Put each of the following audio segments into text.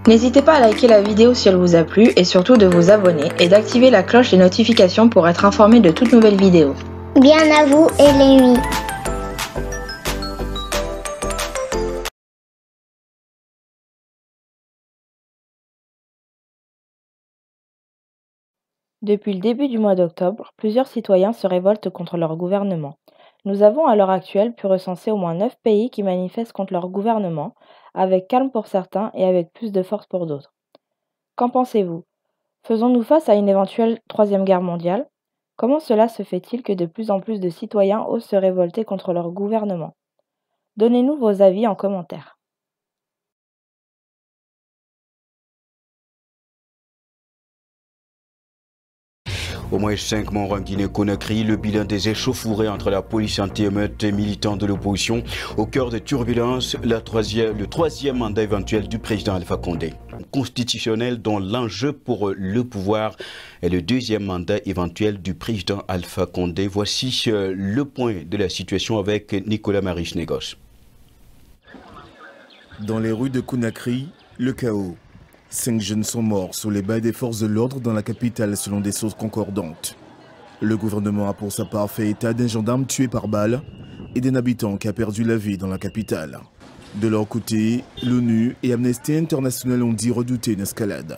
N'hésitez pas à liker la vidéo si elle vous a plu et surtout de vous abonner et d'activer la cloche des notifications pour être informé de toutes nouvelles vidéos. Bien à vous et les nuits. Depuis le début du mois d'octobre, plusieurs citoyens se révoltent contre leur gouvernement. Nous avons à l'heure actuelle pu recenser au moins 9 pays qui manifestent contre leur gouvernement, avec calme pour certains et avec plus de force pour d'autres. Qu'en pensez-vous? Faisons-nous face à une éventuelle troisième guerre mondiale? Comment cela se fait-il que de plus en plus de citoyens osent se révolter contre leur gouvernement? Donnez-nous vos avis en commentaire. Au moins 5 morts en Guinée-Conakry, le bilan des échauffourées entre la police anti-émeute et militants de l'opposition. Au cœur des turbulences, le troisième mandat éventuel du président Alpha Condé. Constitutionnel dont l'enjeu pour le pouvoir est le deuxième mandat éventuel du président Alpha Condé. Voici le point de la situation avec Nicolas Maris-Négos. Dans les rues de Conakry, le chaos. 5 jeunes sont morts sous les balles des forces de l'ordre dans la capitale selon des sources concordantes. Le gouvernement a pour sa part fait état d'un gendarme tué par balle et d'un habitant qui a perdu la vie dans la capitale. De leur côté, l'ONU et Amnesty International ont dit redouter une escalade.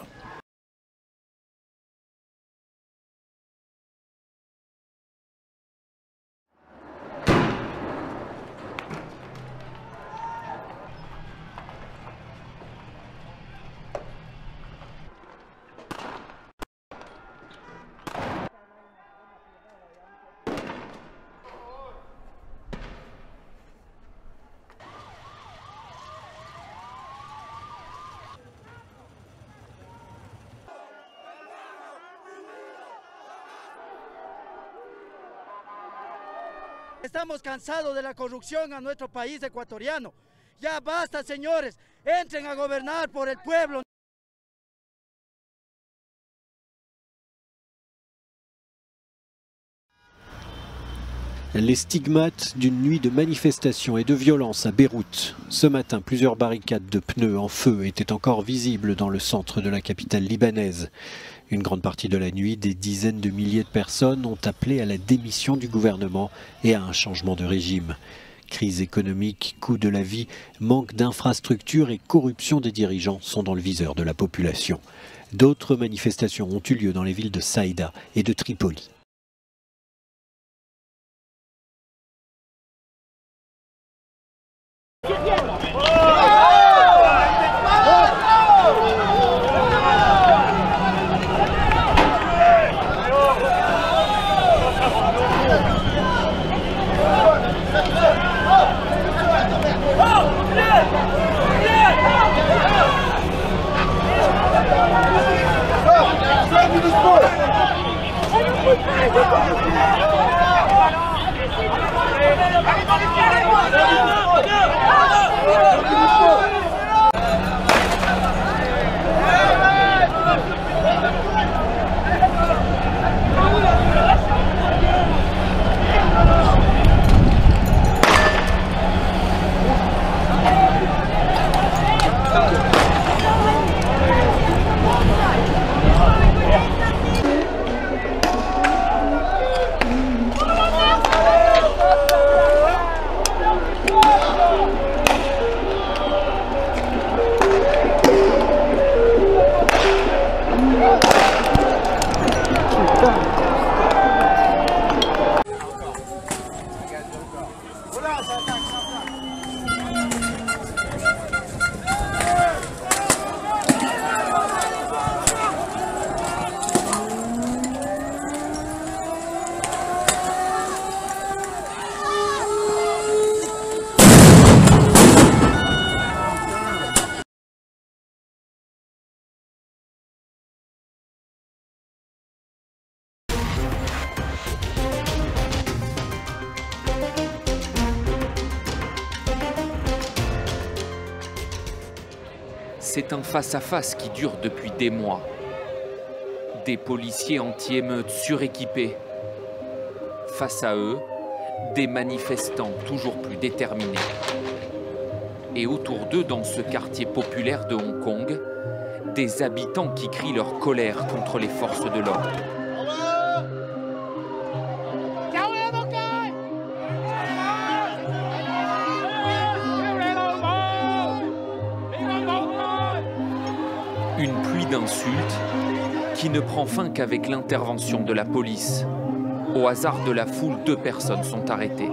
Estamos cansados de la corrupción a nuestro país ecuatoriano. Ya basta, señores. Entren a gobernar por el pueblo. Les stigmates d'une nuit de manifestations et de violence à Beyrouth. Ce matin, plusieurs barricades de pneus en feu étaient encore visibles dans le centre de la capitale libanaise. Une grande partie de la nuit, des dizaines de milliers de personnes ont appelé à la démission du gouvernement et à un changement de régime. Crise économique, coût de la vie, manque d'infrastructures et corruption des dirigeants sont dans le viseur de la population. D'autres manifestations ont eu lieu dans les villes de Saïda et de Tripoli. C'est un face-à-face qui dure depuis des mois. Des policiers anti-émeutes suréquipés. Face à eux, des manifestants toujours plus déterminés. Et autour d'eux, dans ce quartier populaire de Hong Kong, des habitants qui crient leur colère contre les forces de l'ordre. Une pluie d'insultes qui ne prend fin qu'avec l'intervention de la police. Au hasard de la foule, 2 personnes sont arrêtées.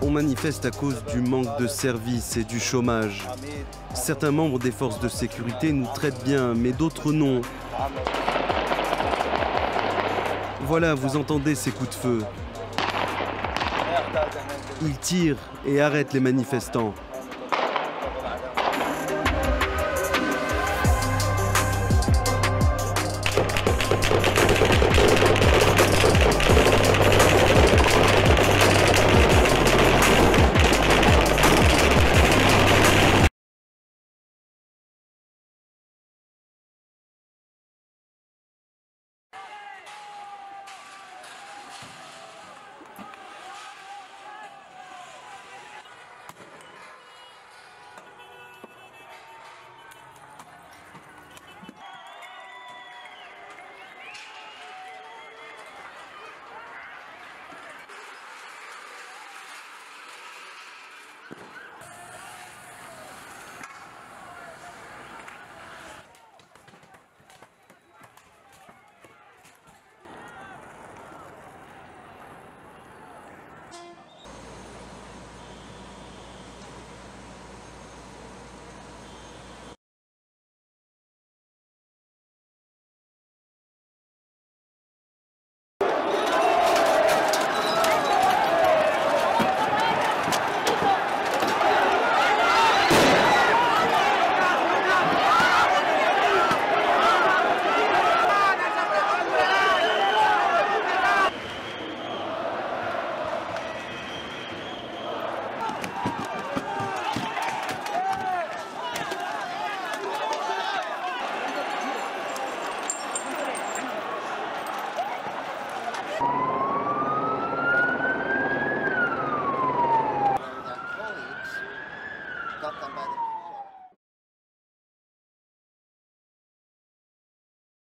On manifeste à cause du manque de services et du chômage. Certains membres des forces de sécurité nous traitent bien, mais d'autres non. Voilà, vous entendez ces coups de feu. Ils tirent et arrêtent les manifestants.